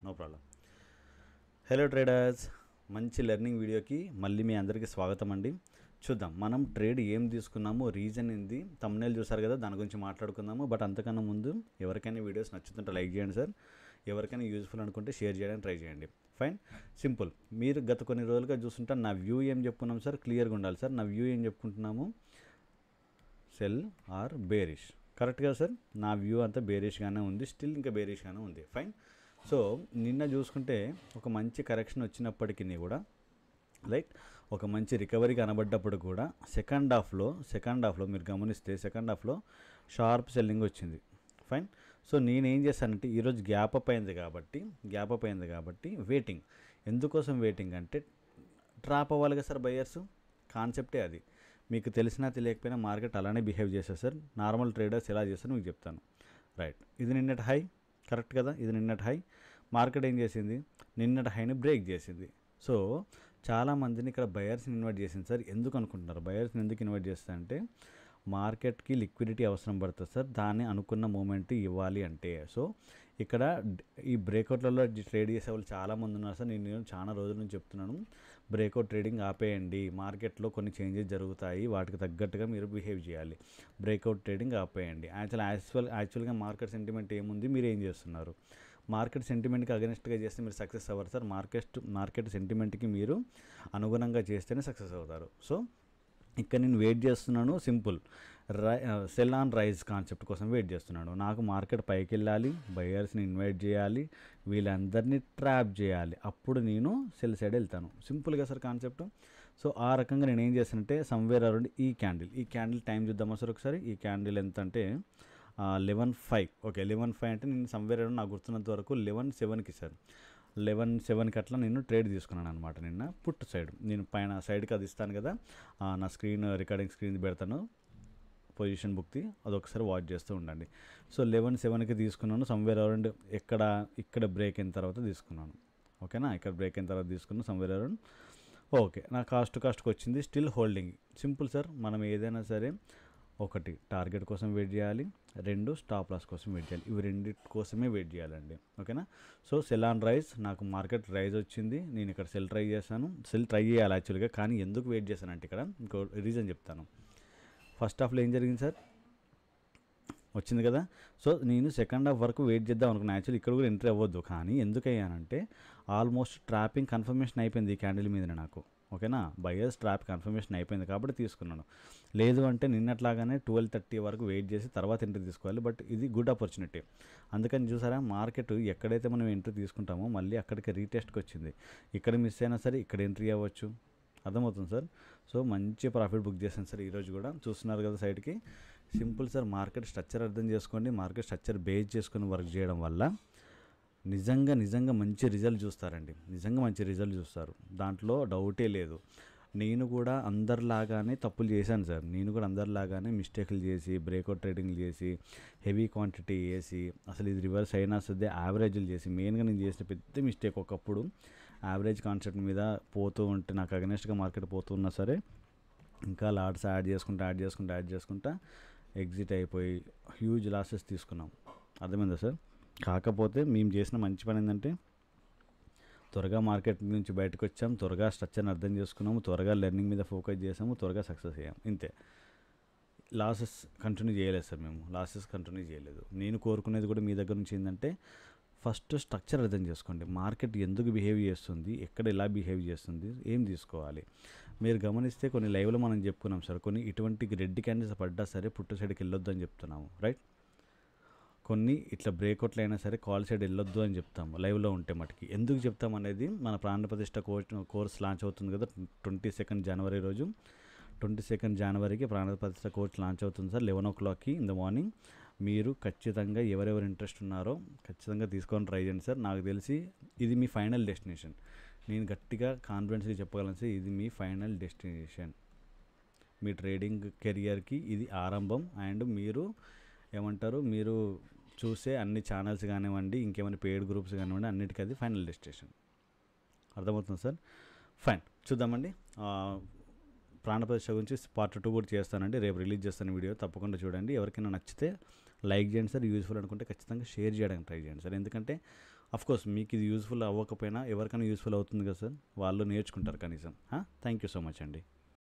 No problem. Hello traders, మంచి learning వీడియోకి మళ్ళీ మీ అందరికీ స్వాగతం అండి. చూద్దాం మనం ట్రేడ్ ఏం తీసుకున్నాము, రీజన్ ఏంది, థంబ్నెయిల్ చూసారు కదా, దాని గురించి మాట్లాడుకుందాము. బట్ అంతకన్నా ముందు ఎవరికైనా వీడియోస్ నచ్చుతుంటే లైక్ చేయండి సార్, ఎవరికైనా యూజ్ఫుల్ అనుకుంటే షేర్ చేయడానికి ట్రై చేయండి. Fine, simple. మీరు గత కొన్ని రోజులుగా చూస్తుంటే నా వ్యూ ఏం చెప్పుకున్నాం సార్, క్లియర్గా ఉండాలి సార్. నా వ్యూ ఏం చెప్పుకుంటున్నాము, సెల్ ఆర్ బేరిష్, కరెక్ట్ కదా సార్? నా వ్యూ అంతా బేరిష్గానే ఉంది, స్టిల్ ఇంకా బేరిష్గానే ఉంది. ఫైన్. సో నిన్న చూసుకుంటే ఒక మంచి కరెక్షన్ వచ్చినప్పటికీ కూడా రైట్, ఒక మంచి రికవరీ కనబడ్డప్పుడు కూడా సెకండ్ హాఫ్లో మీరు గమనిస్తే సెకండ్ హాఫ్లో షార్ప్ సెల్లింగ్ వచ్చింది. ఫైన్. సో నేనేం చేశానంటే ఈరోజు గ్యాప్ అప్ అయింది కాబట్టి వెయిటింగ్. ఎందుకోసం వెయిటింగ్ అంటే ట్రాప్ అవ్వాలి కదా సార్ బయర్స్, కాన్సెప్టే అది. మీకు తెలిసినా తెలియకపోయినా మార్కెట్ అలానే బిహేవ్ చేస్తారు సార్. నార్మల్ ట్రేడర్స్ ఎలా చేస్తారో మీకు చెప్తాను. రైట్, ఇది నిన్నటి హై, కరెక్ట్ కదా? ఇది నిన్నటి హై. మార్కెట్ ఏం చేసింది, నిన్నటి హైని బ్రేక్ చేసింది. సో చాలామందిని ఇక్కడ బయర్స్ని ఇన్వైట్ చేసింది సార్. ఎందుకు అనుకుంటున్నారు, బయర్స్ని ఎందుకు ఇన్వైట్ చేస్తారంటే మార్కెట్కి లిక్విడిటీ అవసరం పడుతుంది సార్, దాన్ని అనుకున్న మూమెంట్ ఇవ్వాలి అంటే. సో ఇక్కడ ఈ బ్రేక్అవుట్లలో ట్రేడ్ చేసే వాళ్ళు చాలామంది ఉన్నారు సార్. నేను చాలా రోజుల నుంచి చెప్తున్నాను, బ్రేక్అవుట్ ట్రేడింగ్ ఆపేయండి, మార్కెట్లో కొన్ని చేంజెస్ జరుగుతాయి, వాటికి తగ్గట్టుగా మీరు బిహేవ్ చేయాలి, బ్రేక్అవుట్ ట్రేడింగ్ ఆపేయండి. యాక్చువల్గా మార్కెట్ సెంటిమెంట్ ఏముంది, మీరు ఏం చేస్తున్నారు? మార్కెట్ సెంటిమెంట్కి అగెనిస్ట్గా చేస్తే మీరు సక్సెస్ అవ్వరు సార్. మార్కెట్ సెంటిమెంట్కి మీరు అనుగుణంగా చేస్తేనే సక్సెస్ అవుతారు. సో ఇక్కడ నేను వెయిట్ చేస్తున్నాను, simple sell on rise concept కోసం వెయిట్ చేస్తున్నాను. నాకు మార్కెట్ పైకి వెళ్ళాలి, బయర్స్ని ఇన్వైట్ చేయాలి, వీళ్ళందరినీ ట్రాప్ చేయాలి, అప్పుడు నేను సెల్ సైడ్ వెళ్తాను. సింపుల్గా సార్ కాన్సెప్ట్. సో ఆ రకంగా నేను ఏం చేస్తానంటే సమ్వేర్ అరౌండ్ ఈ క్యాండిల్ టైం చూద్దామా సార్ ఒకసారి. ఈ క్యాండిల్ ఎంత అంటే 11:05. ఓకే, 11:05 అంటే నేను సమ్వేర్ అరౌండ్ నాకు గుర్తున్నంత వరకు 11:07కి సార్, 11:07కి అట్లా నేను ట్రేడ్ తీసుకున్నాను అనమాట. నిన్న పుట్ సైడ్ నేను పైన సైడ్కి అది ఇస్తాను కదా, నా రికార్డింగ్ స్క్రీన్ పెడతాను, పొజిషన్ బుక్ది, అదొకసారి వాచ్ చేస్తూ ఉండండి. సో 11:07కి తీసుకున్నాను, సమ్వేర్ అరౌండ్ ఇక్కడ బ్రేక్ అయిన తర్వాత తీసుకున్నాను. ఓకేనా, ఇక్కడ బ్రేక్ అయిన తర్వాత తీసుకున్నాను సమ్వేర్ అరౌండ్. ఓకే, నా కాస్ట్కి వచ్చింది, స్టిల్ హోల్డింగ్. సింపుల్ సార్, మనం ఏదైనా సరే ఒకటి టార్గెట్ కోసం వెయిట్ చేయాలి, రెండు స్టాప్ లాస్ కోసం వెయిట్ చేయాలి. ఇవి రెండింటి కోసమే వెయిట్ చేయాలండి. ఓకేనా. సో సెల్ ఆన్ రైజ్, నాకు మార్కెట్ రైజ్ వచ్చింది, నేను ఇక్కడ సెల్ ట్రై చేయాలి యాక్చువల్గా. కానీ ఎందుకు వెయిట్ చేశానంటే ఇక్కడ ఇంకో రీజన్ చెప్తాను. ఫస్ట్ హాఫ్లో ఏం జరిగింది సార్, వచ్చింది కదా. సో నేను సెకండ్ హాఫ్ వరకు వెయిట్ చేద్దాం అనుకున్నాను. యాక్చువల్లీ ఇక్కడ కూడా ఎంట్రీ అవ్వద్దు, కానీ ఎందుకు అయ్యానంటే ఆల్మోస్ట్ ట్రాపింగ్ కన్ఫర్మేషన్ అయిపోయింది ఈ క్యాండిల్ మీదనే నాకు. ఓకేనా, బయర్స్ ట్రాప్ కన్ఫర్మేషన్ అయిపోయింది కాబట్టి తీసుకున్నాను. లేదు అంటే నిన్నట్లాగానే 12:30 వరకు వెయిట్ చేసి తర్వాత ఎంట్రీ తీసుకోవాలి. బట్ ఇది గుడ్ ఆపర్చునిటీ. అందుకని చూసారా, మార్కెట్ ఎక్కడైతే మనం ఎంట్రీ తీసుకుంటామో మళ్ళీ అక్కడికి రీటెస్ట్కి వచ్చింది. ఇక్కడ మిస్ అయినా సరే ఇక్కడ ఎంట్రీ అవ్వచ్చు, అర్థమవుతుంది సార్. సో మంచి ప్రాఫిట్ బుక్ చేశాను సార్ ఈరోజు కూడా. చూస్తున్నారు కదా సైడ్కి. సింపుల్ సార్, మార్కెట్ స్ట్రక్చర్ అర్థం చేసుకోండి. మార్కెట్ స్ట్రక్చర్ బేస్ చేసుకుని వర్క్ చేయడం వల్ల నిజంగా మంచి రిజల్ట్ చూస్తారండి. నిజంగా మంచి రిజల్ట్ చూస్తారు, దాంట్లో డౌటే లేదు. నేను కూడా అందరిలాగానే తప్పులు చేశాను సార్. నేను కూడా అందరిలాగానే మిస్టేక్లు చేసి, బ్రేక్అవుట్ ట్రేడింగ్ చేసి, హెవీ క్వాంటిటీ వేసి, అసలు ఇది రివర్స్ అయినా సరే యావరేజ్లు చేసి, మెయిన్గా నేను చేసిన పెద్ద మిస్టేక్ ఒకప్పుడు యావరేజ్ కాన్సెప్ట్ మీద పోతూ ఉంటే, నాకు అగెనెస్ట్గా మార్కెట్ పోతున్నా సరే ఇంకా లాట్స్ యాడ్ చేసుకుంటా ఎగ్జిట్ అయిపోయి హ్యూజ్ లాసెస్ తీసుకున్నాం. అర్థమైందా సార్? కాకపోతే మేము చేసిన మంచి పని ఏంటంటే త్వరగా మార్కెట్ నుంచి బయటకు వచ్చాం, త్వరగా స్ట్రక్చర్ని అర్థం చేసుకున్నాము, త్వరగా లెర్నింగ్ మీద ఫోకస్ చేసాము, త్వరగా సక్సెస్ అయ్యాము, ఇంతే. లాసెస్ కంటిన్యూ చేయలేదు సార్, మేము లాసెస్ కంటిన్యూ చేయలేదు. నేను కోరుకునేది కూడా మీ దగ్గర నుంచి ఏంటంటే ఫస్ట్ స్ట్రక్చర్ అర్థం చేసుకోండి. మార్కెట్ ఎందుకు బిహేవ్ చేస్తుంది, ఎక్కడ ఎలా బిహేవ్ చేస్తుంది, ఏం తీసుకోవాలి. మీరు గమనిస్తే కొన్ని లైవ్లో మనం చెప్పుకున్నాం సార్, కొన్ని ఇటువంటి రెడ్ క్యాండిల్స్ పడ్డా సరే పుట్టు సైడ్కి వెళ్ళొద్దు అని చెప్తున్నాము, రైట్. కొన్ని ఇట్లా బ్రేక్అవుట్లు అయినా సరే కాల్ సైడ్ వెళ్ళొద్దు అని చెప్తాము లైవ్లో ఉంటే మటుకి. ఎందుకు చెప్తాం అనేది, మన ప్రాణప్రతిష్ఠ కోర్స్ లాంచ్ అవుతుంది కదా 22 జనవరి రోజు. 22 జనవరికి ప్రాణప్రతిష్ఠ కోర్స్ లాంచ్ అవుతుంది సార్, 11 o'clockకి ఇన్ ద మార్నింగ్. మీరు ఖచ్చితంగా ఎవరెవరు ఇంట్రెస్ట్ ఉన్నారో ఖచ్చితంగా తీసుకొని ట్రై చేయండి సార్. నాకు తెలిసి ఇది మీ ఫైనల్ డెస్టినేషన్. నేను గట్టిగా కాన్ఫిడెన్స్గా చెప్పగలను సార్, ఇది మీ ఫైనల్ డెస్టినేషన్. మీ ట్రేడింగ్ కెరియర్కి ఇది ఆరంభం. అండ్ మీరు చూసే అన్ని ఛానల్స్ కానివ్వండి, ఇంకేమైనా పెయిడ్ గ్రూప్స్ కానివ్వండి, అన్నిటికీ అది ఫైనల్ డెస్టినేషన్. అర్థమవుతుంది సార్? ఫైన్, చూద్దామండి. ప్రాణప్రతిష్ఠ గురించి పార్ట్ 2 కూడా చేస్తానండి, రేపు రిలీజ్ చేస్తాను వీడియో, తప్పకుండా చూడండి. ఎవరికైనా నచ్చితే లైక్ చేయండి సార్, యూజ్ఫుల్ అనుకుంటే ఖచ్చితంగా షేర్ చేయడానికి ట్రై చేయండి సార్. ఎందుకంటే అఫ్కోర్స్ మీకు ఇది యూజ్ఫుల్ అవ్వకపోయినా ఎవరికైనా యూజ్ఫుల్ అవుతుంది కదా సార్, వాళ్ళు నేర్చుకుంటారు కనీసం. థ్యాంక్ యూ సో మచ్ అండి.